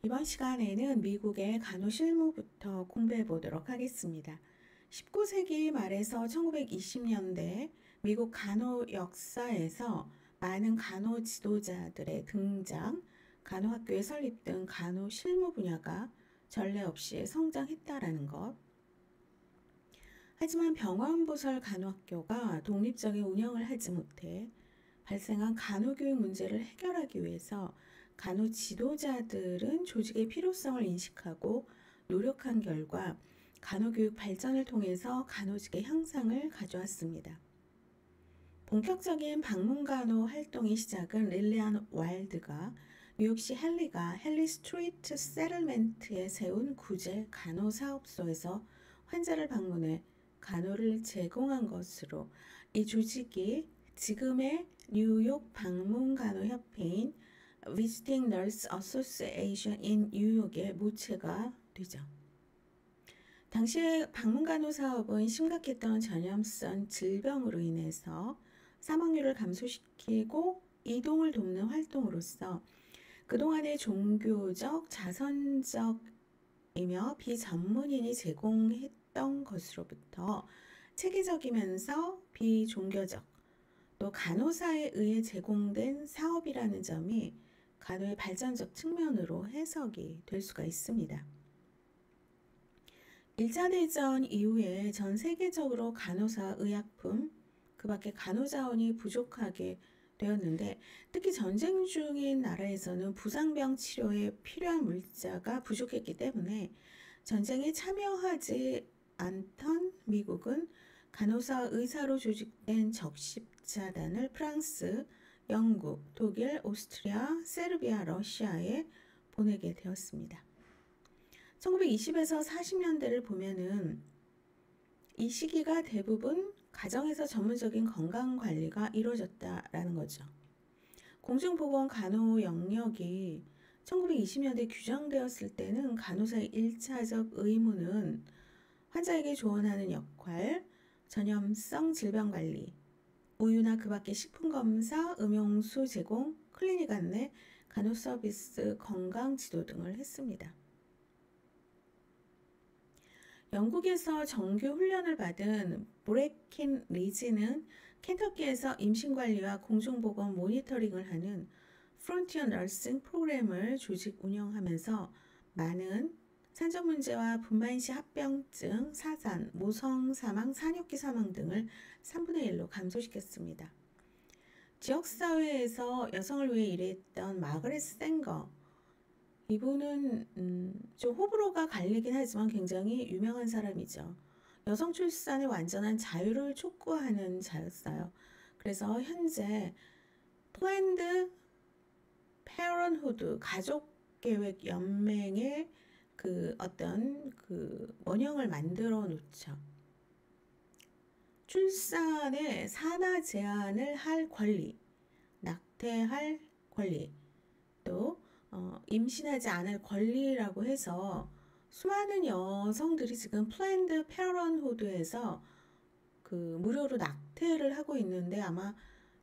이번 시간에는 미국의 간호 실무부터 공부해 보도록 하겠습니다. 19세기 말에서 1920년대 미국 간호 역사에서 많은 간호 지도자들의 등장, 간호학교의 설립 등 간호 실무 분야가 전례 없이 성장했다라는 것. 하지만 병원부설 간호학교가 독립적인 운영을 하지 못해 발생한 간호교육 문제를 해결하기 위해서 간호 지도자들은 조직의 필요성을 인식하고 노력한 결과 간호교육 발전을 통해서 간호직의 향상을 가져왔습니다. 본격적인 방문간호 활동의 시작은 릴리안 와일드가 뉴욕시 헨리 스트리트 세틀멘트에 세운 구제 간호사업소에서 환자를 방문해 간호를 제공한 것으로 이 조직이 지금의 뉴욕 방문간호협회인 Visiting Nurse Association in 뉴욕의 모체가 되죠. 당시에 방문간호 사업은 심각했던 전염성 질병으로 인해서 사망률을 감소시키고 이동을 돕는 활동으로서 그동안의 종교적, 자선적이며 비전문인이 제공했던 것으로부터 체계적이면서 비종교적, 또 간호사에 의해 제공된 사업이라는 점이 간호의 발전적 측면으로 해석이 될 수가 있습니다. 1차 대전 이후에 전 세계적으로 간호사, 의약품, 그 밖에 간호자원이 부족하게 되었는데 특히 전쟁 중인 나라에서는 부상병 치료에 필요한 물자가 부족했기 때문에 전쟁에 참여하지 않던 미국은 간호사, 의사로 조직된 적십자단을 프랑스, 영국, 독일, 오스트리아, 세르비아, 러시아에 보내게 되었습니다. 1920에서 40년대를 보면은 이 시기가 대부분 가정에서 전문적인 건강관리가 이루어졌다라는 거죠. 공중보건 간호 영역이 1920년대 규정되었을 때는 간호사의 1차적 의무는 환자에게 조언하는 역할, 전염성 질병관리, 우유나 그 밖의 식품검사, 음용수 제공, 클리닉 안내, 간호서비스, 건강지도 등을 했습니다. 영국에서 정규 훈련을 받은 브레킨 리지는 켄터키에서 임신관리와 공중보건 모니터링을 하는 프론티어 너싱 프로그램을 조직 운영하면서 많은 산전 문제와 분만시 합병증, 사산, 모성 사망, 산육기 사망 등을 3분의 1로 감소시켰습니다. 지역사회에서 여성을 위해 일했던 마거렛 생거, 이분은 좀 호불호가 갈리긴 하지만 굉장히 유명한 사람이죠. 여성 출산의 완전한 자유를 촉구하는 자였어요. 그래서 현재 플랜드 페런후드 가족계획 연맹의 그 어떤 그 원형을 만들어 놓죠. 출산에 산하 제한을 할 권리, 낙태할 권리, 또 임신하지 않을 권리라고 해서 수많은 여성들이 지금 플랜드 페런후드에서 그 무료로 낙태를 하고 있는데 아마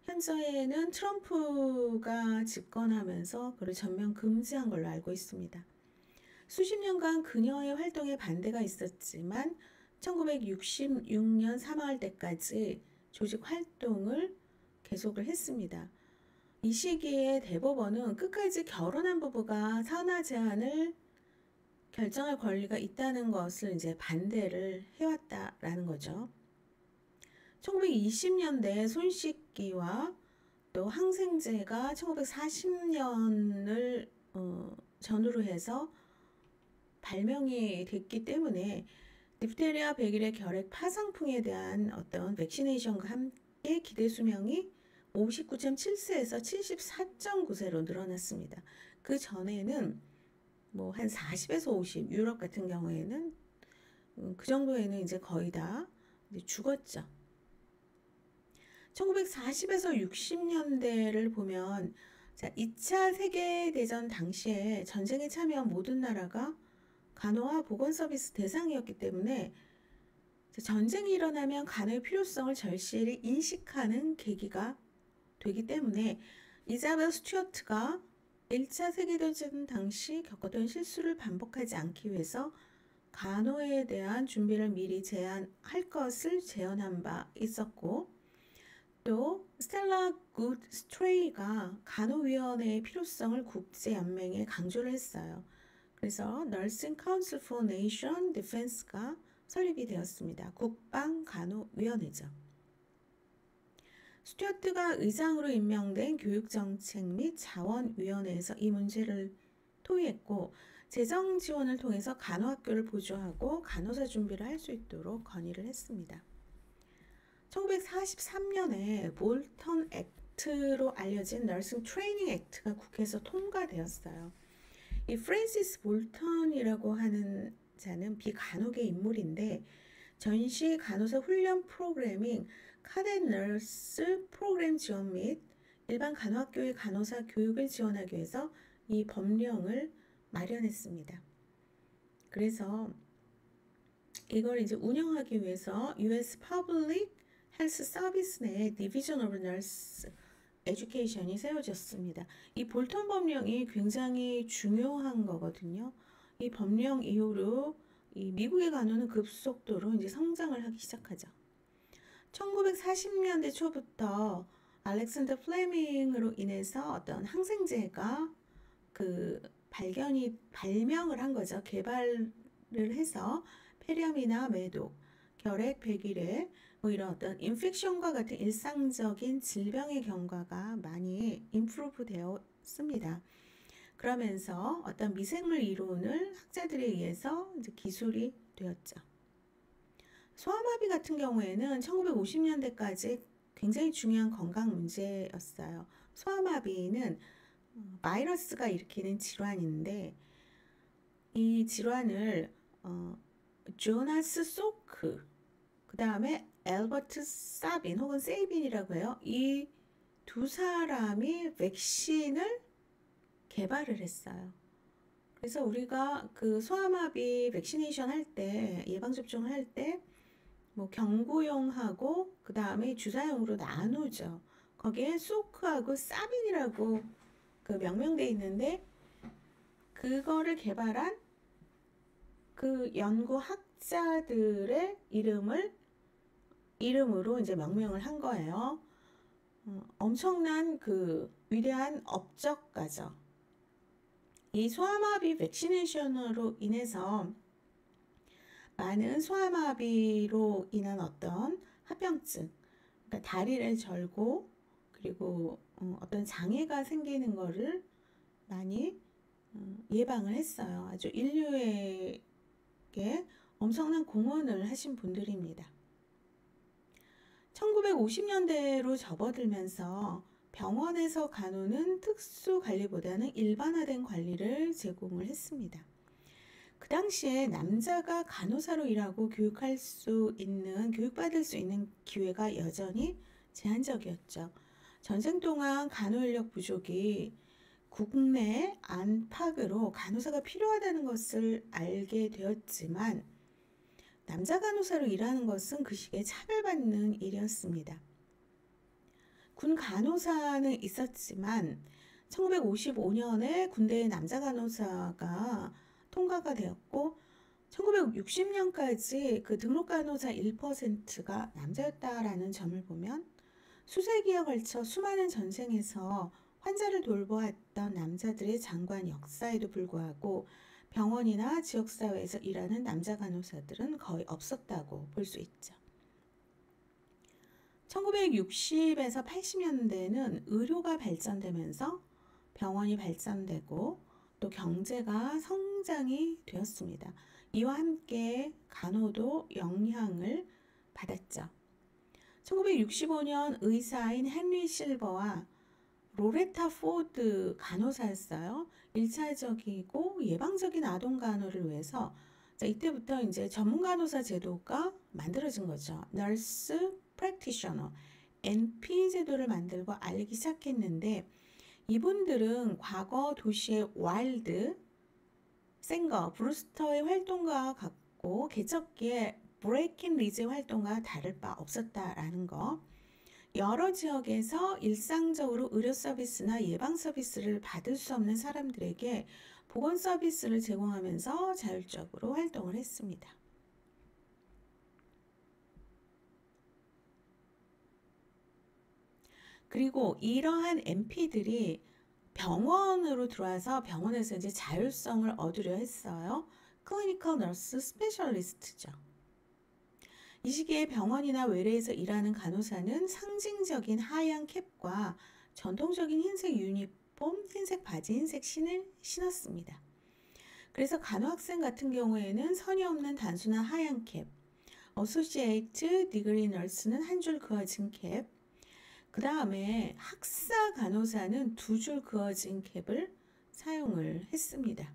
현재는 트럼프가 집권하면서 그를 전면 금지한 걸로 알고 있습니다. 수십 년간 그녀의 활동에 반대가 있었지만 1966년 사망할 때까지 조직 활동을 계속을 했습니다. 이 시기에 대법원은 끝까지 결혼한 부부가 산하 제한을 결정할 권리가 있다는 것을 이제 반대를 해왔다라는 거죠. 1920년대 손 씻기와 또 항생제가 1940년을 전후로 해서 발명이 됐기 때문에 디프테리아, 백일의 결핵, 파상풍에 대한 어떤 백시네이션과 함께 기대 수명이 59.7세에서 74.9세로 늘어났습니다. 그 전에는 뭐 한 40에서 50, 유럽 같은 경우에는 그 정도에는 이제 거의 다 이제 죽었죠. 1940에서 60년대를 보면 자, 2차 세계대전 당시에 전쟁에 참여한 모든 나라가 간호와 보건 서비스 대상이었기 때문에 전쟁이 일어나면 간호의 필요성을 절실히 인식하는 계기가 되기 때문에 이자벨 스튜어트가 1차 세계대전 당시 겪었던 실수를 반복하지 않기 위해서 간호에 대한 준비를 미리 제안할 것을 제언한 바 있었고, 또 스텔라 굿 스트레이가 간호위원회의 필요성을 국제연맹에 강조를 했어요. 그래서 Nursing Council for Nation Defense가 설립이 되었습니다. 국방간호위원회죠. 스튜어트가 의장으로 임명된 교육정책 및 자원위원회에서 이 문제를 토의했고, 재정 지원을 통해서 간호학교를 보조하고 간호사 준비를 할 수 있도록 건의를 했습니다. 1943년에 볼턴 액트로 알려진 너싱 트레이닝 액트가 국회에서 통과되었어요. 이 프랜시스 볼턴이라고 하는 자는 비간호계 인물인데, 전시 간호사 훈련 프로그래밍 카덴 너스 프로그램 지원 및 일반 간호학교의 간호사 교육을 지원하기 위해서 이 법령을 마련했습니다. 그래서 이걸 이제 운영하기 위해서 US Public Health Service 내 Division of Nurse Education이 세워졌습니다. 이 볼턴 법령이 굉장히 중요한 거거든요. 이 법령 이후로 이 미국의 간호는 급속도로 이제 성장을 하기 시작하죠. 1940년대 초부터 알렉산더 플레밍으로 인해서 어떤 항생제가 발명을 한 거죠. 개발을 해서 폐렴이나 매독, 결핵, 백일해 이런 어떤 인펙션과 같은 일상적인 질병의 경과가 많이 임프루브 되었습니다. 그러면서 어떤 미생물 이론을 학자들에 의해서 이제 기술이 되었죠. 소아마비 같은 경우에는 1950년대까지 굉장히 중요한 건강 문제였어요. 소아마비는 바이러스가 일으키는 질환인데, 이 질환을 조나스 소크, 그 다음에 엘버트 사빈 혹은 세이빈이라고 해요. 이 두 사람이 백신을 개발을 했어요. 그래서 우리가 그 소아마비 백시네이션 할 때, 예방접종을 할 때 뭐 경구용하고 그 다음에 주사용으로 나누죠. 거기에 소크하고 사빈이라고 그 명명돼 있는데, 그거를 개발한 그 연구학자들의 이름으로 이제 명명을 한 거예요. 엄청난 그 위대한 업적가죠. 이 소아마비 백시네이션으로 인해서 많은 소아마비로 인한 어떤 합병증, 그러니까 다리를 절고 그리고 어떤 장애가 생기는 거를 많이 예방을 했어요. 아주 인류에게 엄청난 공헌을 하신 분들입니다. 1950년대로 접어들면서 병원에서 간호는 특수 관리보다는 일반화된 관리를 제공을 했습니다. 그 당시에 남자가 간호사로 일하고 교육받을 수 있는 기회가 여전히 제한적이었죠. 전쟁 동안 간호 인력 부족이 국내 안팎으로 간호사가 필요하다는 것을 알게 되었지만, 남자 간호사로 일하는 것은 그 시기에 차별받는 일이었습니다. 군 간호사는 있었지만 1955년에 군대의 남자 간호사가 통과가 되었고, 1960년까지 그 등록 간호사 1%가 남자였다라는 점을 보면, 수세기에 걸쳐 수많은 전쟁에서 환자를 돌보았던 남자들의 장관 역사에도 불구하고 병원이나 지역사회에서 일하는 남자 간호사들은 거의 없었다고 볼 수 있죠. 1960에서 80년대에는 의료가 발전되면서 병원이 발전되고 또 경제가 성장이 되었습니다. 이와 함께 간호도 영향을 받았죠. 1965년 의사인 헨리 실버와 로레타 포드 간호사였어요. 1차적이고 예방적인 아동 간호를 위해서 이때부터 이제 전문 간호사 제도가 만들어진 거죠. Nurse Practitioner, NP 제도를 만들고 알리기 시작했는데, 이분들은 과거 도시의 와일드, 생거, 브루스터의 활동과 같고 개척기에 브레이킹 리즈의 활동과 다를 바 없었다라는 거. 여러 지역에서 일상적으로 의료 서비스나 예방 서비스를 받을 수 없는 사람들에게 보건 서비스를 제공하면서 자율적으로 활동을 했습니다. 그리고 이러한 MP들이 병원으로 들어와서 병원에서 이제 자율성을 얻으려 했어요. 클리니컬 너스 스페셜리스트죠. 이 시기에 병원이나 외래에서 일하는 간호사는 상징적인 하얀 캡과 전통적인 흰색 유니폼, 흰색 바지, 흰색 신을 신었습니다. 그래서 간호학생 같은 경우에는 선이 없는 단순한 하얀 캡, 어소시에이트 디그리 널스는 한 줄 그어진 캡, 그 다음에 학사 간호사는 두 줄 그어진 캡을 사용을 했습니다.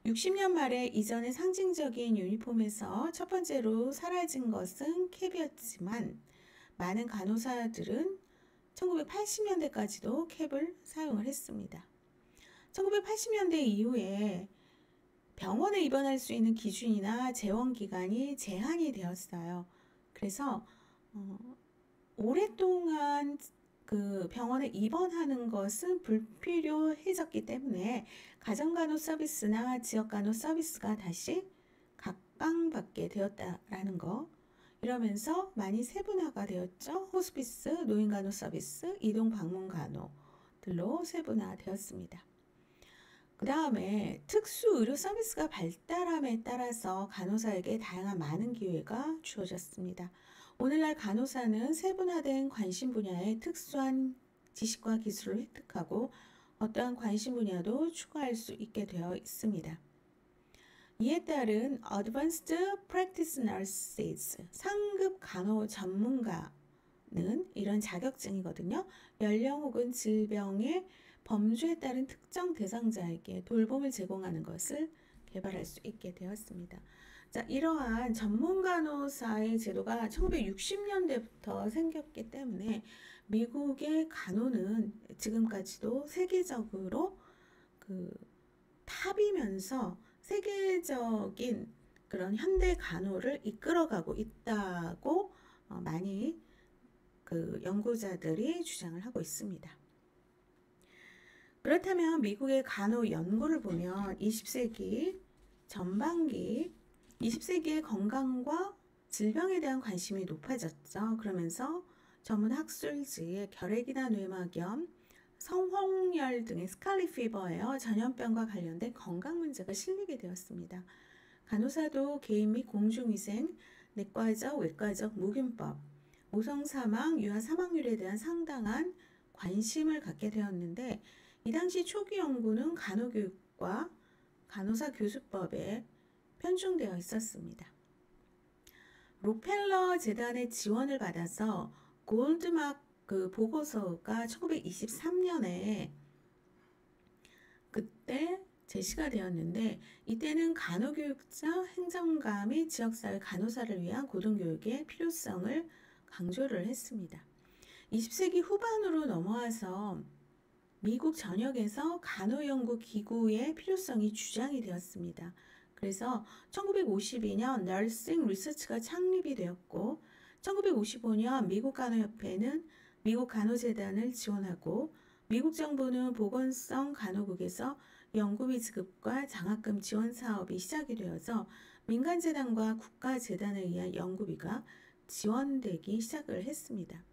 60년 말에 이전의 상징적인 유니폼에서 첫 번째로 사라진 것은 캡이었지만 많은 간호사들은 1980년대까지도 캡을 사용을 했습니다. 1980년대 이후에 병원에 입원할 수 있는 기준이나 재원 기간이 제한이 되었어요. 그래서 오랫동안 그 병원에 입원하는 것은 불필요해졌기 때문에 가정간호 서비스나 지역간호 서비스가 다시 각광받게 되었다라는 거. 이러면서 많이 세분화가 되었죠. 호스피스, 노인간호 서비스, 이동 방문 간호들로 세분화되었습니다. 그 다음에 특수 의료 서비스가 발달함에 따라서 간호사에게 다양한 많은 기회가 주어졌습니다. 오늘날 간호사는 세분화된 관심 분야의 특수한 지식과 기술을 획득하고 어떠한 관심 분야도 추구할 수 있게 되어 있습니다. 이에 따른 Advanced Practice Nurses, 상급 간호 전문가는 이런 자격증이거든요. 연령 혹은 질병의 범주에 따른 특정 대상자에게 돌봄을 제공하는 것을 개발할 수 있게 되었습니다. 자, 이러한 전문 간호사의 제도가 1960년대부터 생겼기 때문에 미국의 간호는 지금까지도 세계적으로 그 탑이면서 세계적인 그런 현대 간호를 이끌어가고 있다고 많이 그 연구자들이 주장을 하고 있습니다. 그렇다면 미국의 간호 연구를 보면 20세기 전반기 20세기의 건강과 질병에 대한 관심이 높아졌죠. 그러면서 전문 학술지에 결핵이나 뇌막염, 성홍열 등의 스칼릿 피버예요. 전염병과 관련된 건강 문제가 실리게 되었습니다. 간호사도 개인 및 공중위생, 내과적, 외과적 무균법, 모성 사망, 유아 사망률에 대한 상당한 관심을 갖게 되었는데 이 당시 초기 연구는 간호교육과 간호사 교수법에 편중되어 있었습니다. 록펠러 재단의 지원을 받아서 골드마크 보고서가 1923년에 그때 제시가 되었는데 이때는 간호교육자, 행정가 및 지역사회 간호사를 위한 고등교육의 필요성을 강조를 했습니다. 20세기 후반으로 넘어와서 미국 전역에서 간호연구기구의 필요성이 주장이 되었습니다. 그래서 1952년 널싱 리서치가 창립이 되었고 1955년 미국 간호협회는 미국 간호재단을 지원하고 미국 정부는 보건성 간호국에서 연구비 지급과 장학금 지원 사업이 시작이 되어서 민간재단과 국가재단에 의한 연구비가 지원되기 시작을 했습니다.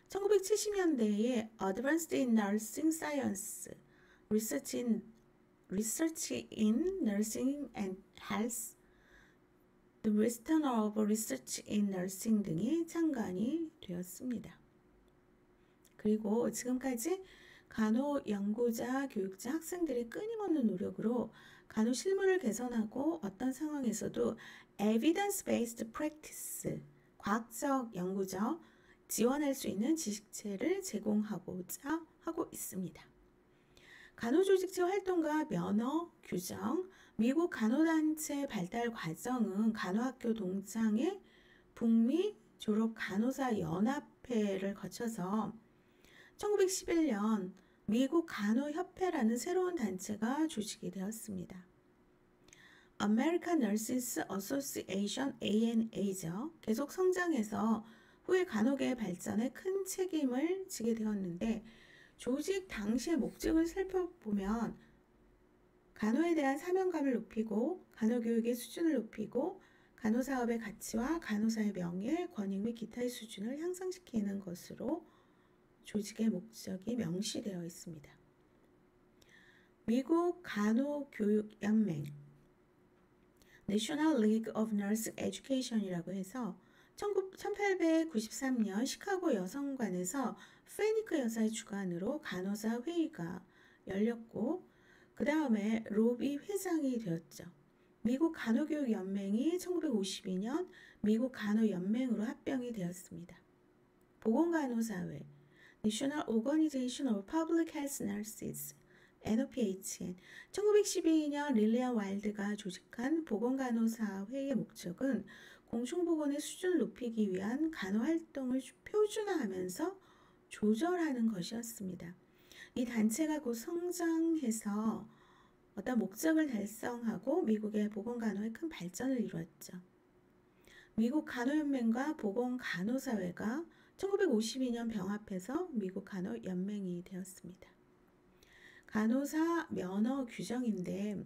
1970년대에 Advanced in Nursing Science, Research in Nursing and Health, The Western of Research in Nursing 등이 창간이 되었습니다. 그리고 지금까지 간호 연구자, 교육자, 학생들의 끊임없는 노력으로 간호 실무를 개선하고 어떤 상황에서도 Evidence-Based Practice, 과학적 연구적 지원할 수 있는 지식체를 제공하고자 하고 있습니다. 간호조직체 활동과 면허, 규정, 미국 간호단체 발달 과정은 간호학교 동창회 북미 졸업 간호사 연합회를 거쳐서 1911년 미국 간호협회라는 새로운 단체가 조직이 되었습니다. American Nurses Association ANA죠. 계속 성장해서 후에 간호계의 발전에 큰 책임을 지게 되었는데 조직 당시의 목적을 살펴보면 간호에 대한 사명감을 높이고 간호교육의 수준을 높이고 간호사업의 가치와 간호사의 명예, 권익 및 기타의 수준을 향상시키는 것으로 조직의 목적이 명시되어 있습니다. 미국 간호교육연맹 National League of Nursing Education이라고 해서 1893년 시카고 여성관에서 페니크 여사의 주관으로 간호사 회의가 열렸고 그 다음에 로비 회장이 되었죠. 미국 간호교육연맹이 1952년 미국 간호연맹으로 합병이 되었습니다. 보건간호사회 National Organization of Public Health Nurses NOPHN 1912년 릴리안 와일드가 조직한 보건간호사회의 목적은 공중보건의 수준을 높이기 위한 간호활동을 표준화하면서 조절하는 것이었습니다. 이 단체가 곧 성장해서 어떤 목적을 달성하고 미국의 보건간호에 큰 발전을 이루었죠. 미국 간호연맹과 보건간호사회가 1952년 병합해서 미국 간호연맹이 되었습니다. 간호사 면허 규정인데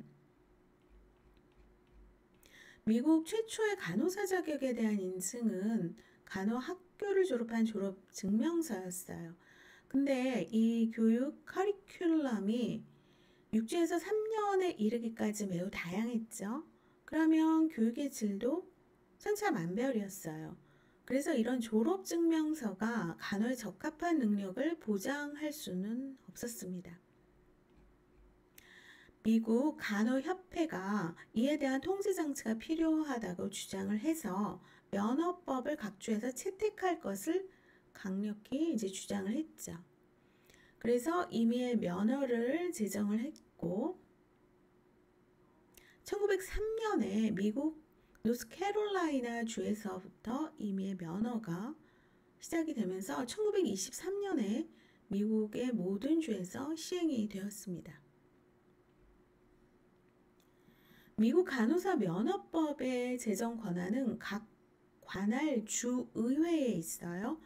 미국 최초의 간호사 자격에 대한 인증은 간호학교를 졸업한 졸업 증명서였어요. 근데 이 교육 커리큘럼이 6주에서 3년에 이르기까지 매우 다양했죠. 그러면 교육의 질도 천차만별이었어요. 그래서 이런 졸업 증명서가 간호에 적합한 능력을 보장할 수는 없었습니다. 미국 간호협회가 이에 대한 통제장치가 필요하다고 주장을 해서 면허법을 각 주에서 채택할 것을 강력히 주장을 했죠. 그래서 임의의 면허를 제정을 했고 1903년에 미국 노스캐롤라이나 주에서부터 임의의 면허가 시작이 되면서 1923년에 미국의 모든 주에서 시행이 되었습니다. 미국 간호사 면허법의 제정 권한은 각 관할 주의회에 있어요.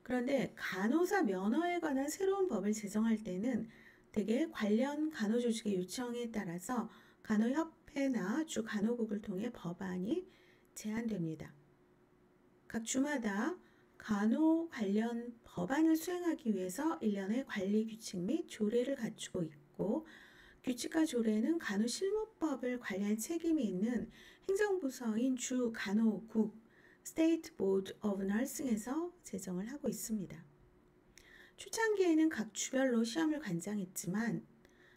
그런데 간호사 면허에 관한 새로운 법을 제정할 때는 대개 관련 간호조직의 요청에 따라서 간호협회나 주 간호국을 통해 법안이 제안됩니다. 각 주마다 간호 관련 법안을 수행하기 위해서 일련의 관리 규칙 및 조례를 갖추고 있고 규칙과 조례는 간호실무법을 관리할 책임이 있는 행정부서인 주 간호국 State Board of Nursing에서 제정을 하고 있습니다. 초창기에는 각 주별로 시험을 관장했지만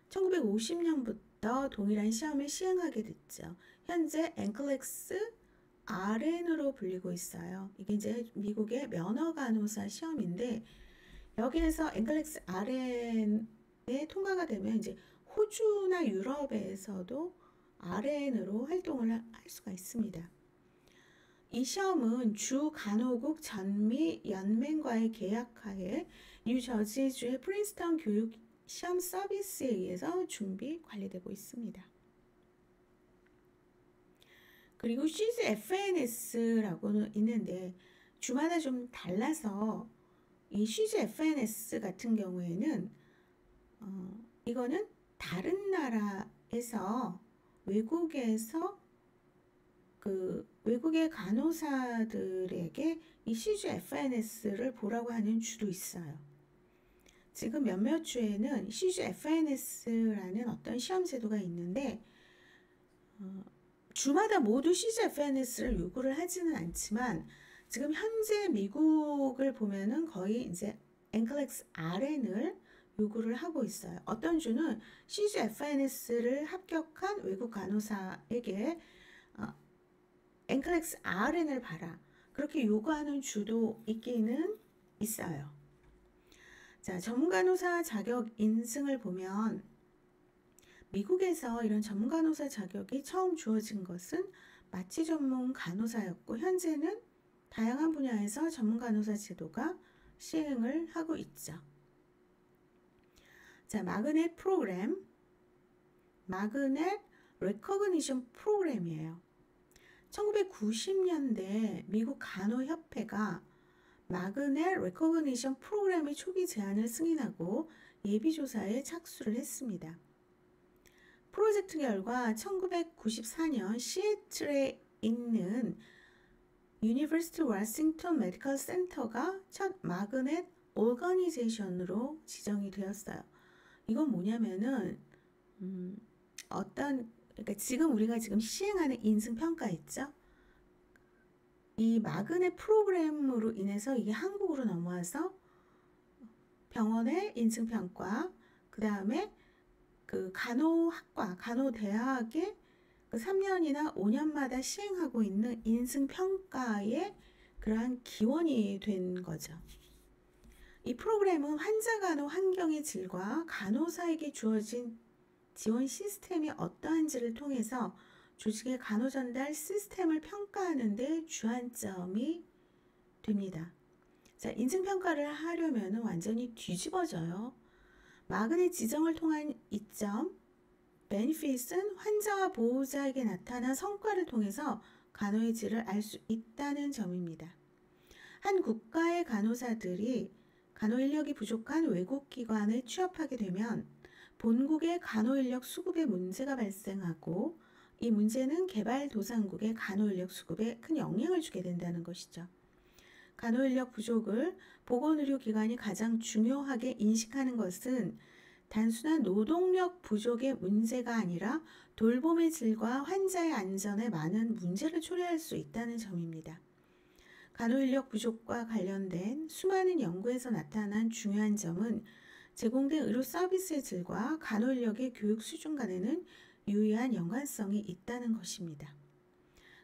1950년부터 동일한 시험을 시행하게 됐죠. 현재 NCLEX RN으로 불리고 있어요. 이게 미국의 면허 간호사 시험인데 여기에서 NCLEX RN에 통과가 되면 호주나 유럽에서도 RN으로 활동을 할 수가 있습니다. 이 시험은 주 간호국 전미 연맹과의 계약하에 뉴저지주의 프린스턴 교육 시험 서비스에 의해서 준비 관리되고 있습니다. 그리고 시즈 FNS라고는 있는데 주마다 좀 달라서 이 시즈 FNS 같은 경우에는 이거는 다른 나라에서 외국에서 외국의 간호사들에게 이 시주 FNS를 보라고 하는 주도 있어요. 지금 몇몇 주에는 시주 FNS라는 어떤 시험 제도가 있는데 주마다 모두 시주 FNS를 요구를 하지는 않지만 지금 현재 미국을 보면은 거의 NCLEX RN을 요구를 하고 있어요. 어떤 주는 시주 FNS를 합격한 외국 간호사에게 NCLEX RN을 봐라. 그렇게 요구하는 주도 있기는 있어요. 자, 전문간호사 자격 인증을 보면 미국에서 이런 전문간호사 자격이 처음 주어진 것은 마취 전문 간호사였고 현재는 다양한 분야에서 전문간호사 제도가 시행을 하고 있죠. 자, 마그넷 프로그램, 마그넷 레코그니션 프로그램이에요. 1990년대 미국 간호협회가 마그넷 레코그니션 프로그램의 초기 제안을 승인하고 예비조사에 착수를 했습니다. 프로젝트 결과 1994년 시애틀에 있는 유니버시티 워싱턴 메디컬 센터가 첫 마그넷 오거니제이션으로 지정이 되었어요. 이건 뭐냐면은 그러니까 지금 우리가 시행하는 인승평가 있죠? 이 마그넷 프로그램으로 인해서 이게 한국으로 넘어와서 병원의 인승평가, 그 다음에 그 간호학과, 간호대학의 그 3년이나 5년마다 시행하고 있는 인승평가의 그러한 기원이 된 거죠. 이 프로그램은 환자 간호 환경의 질과 간호사에게 주어진 지원 시스템이 어떠한지를 통해서 조직의 간호 전달 시스템을 평가하는 데 주안점이 됩니다. 자, 인증평가를 하려면 완전히 뒤집어져요. 마그넷 지정을 통한 이점, 베니핏은 환자와 보호자에게 나타난 성과를 통해서 간호의 질을 알 수 있다는 점입니다. 한 국가의 간호사들이 간호 인력이 부족한 외국 기관에 취업하게 되면 본국의 간호 인력 수급에 문제가 발생하고 이 문제는 개발도상국의 간호 인력 수급에 큰 영향을 주게 된다는 것이죠. 간호 인력 부족을 보건의료기관이 가장 중요하게 인식하는 것은 단순한 노동력 부족의 문제가 아니라 돌봄의 질과 환자의 안전에 많은 문제를 초래할 수 있다는 점입니다. 간호인력 부족과 관련된 수많은 연구에서 나타난 중요한 점은 제공된 의료 서비스의 질과 간호인력의 교육 수준 간에는 유의한 연관성이 있다는 것입니다.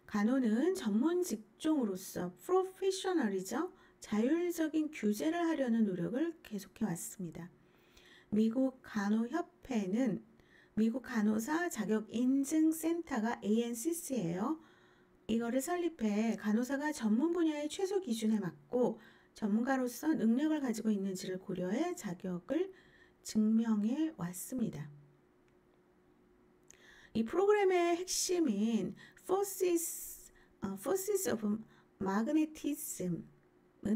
간호는 전문 직종으로서 프로페셔널이죠. 자율적인 규제를 하려는 노력을 계속해 왔습니다. 미국 간호협회는 미국 간호사 자격인증센터가 ANCC예요. 이거를 설립해 간호사가 전문 분야의 최소 기준에 맞고 전문가로서 능력을 가지고 있는지를 고려해 자격을 증명해 왔습니다. 이 프로그램의 핵심인 Forces of Magnetism은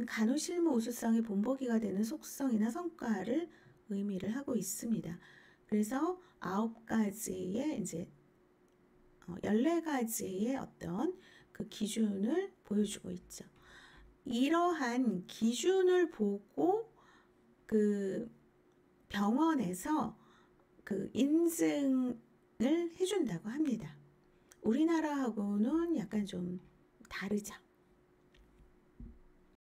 간호 실무 우수성의 본보기가 되는 속성이나 성과를 의미를 하고 있습니다. 그래서 9가지의 14가지의 어떤 그 기준을 보여주고 있죠. 이러한 기준을 보고 그 병원에서 그 인증을 해준다고 합니다. 우리나라하고는 약간 좀 다르죠.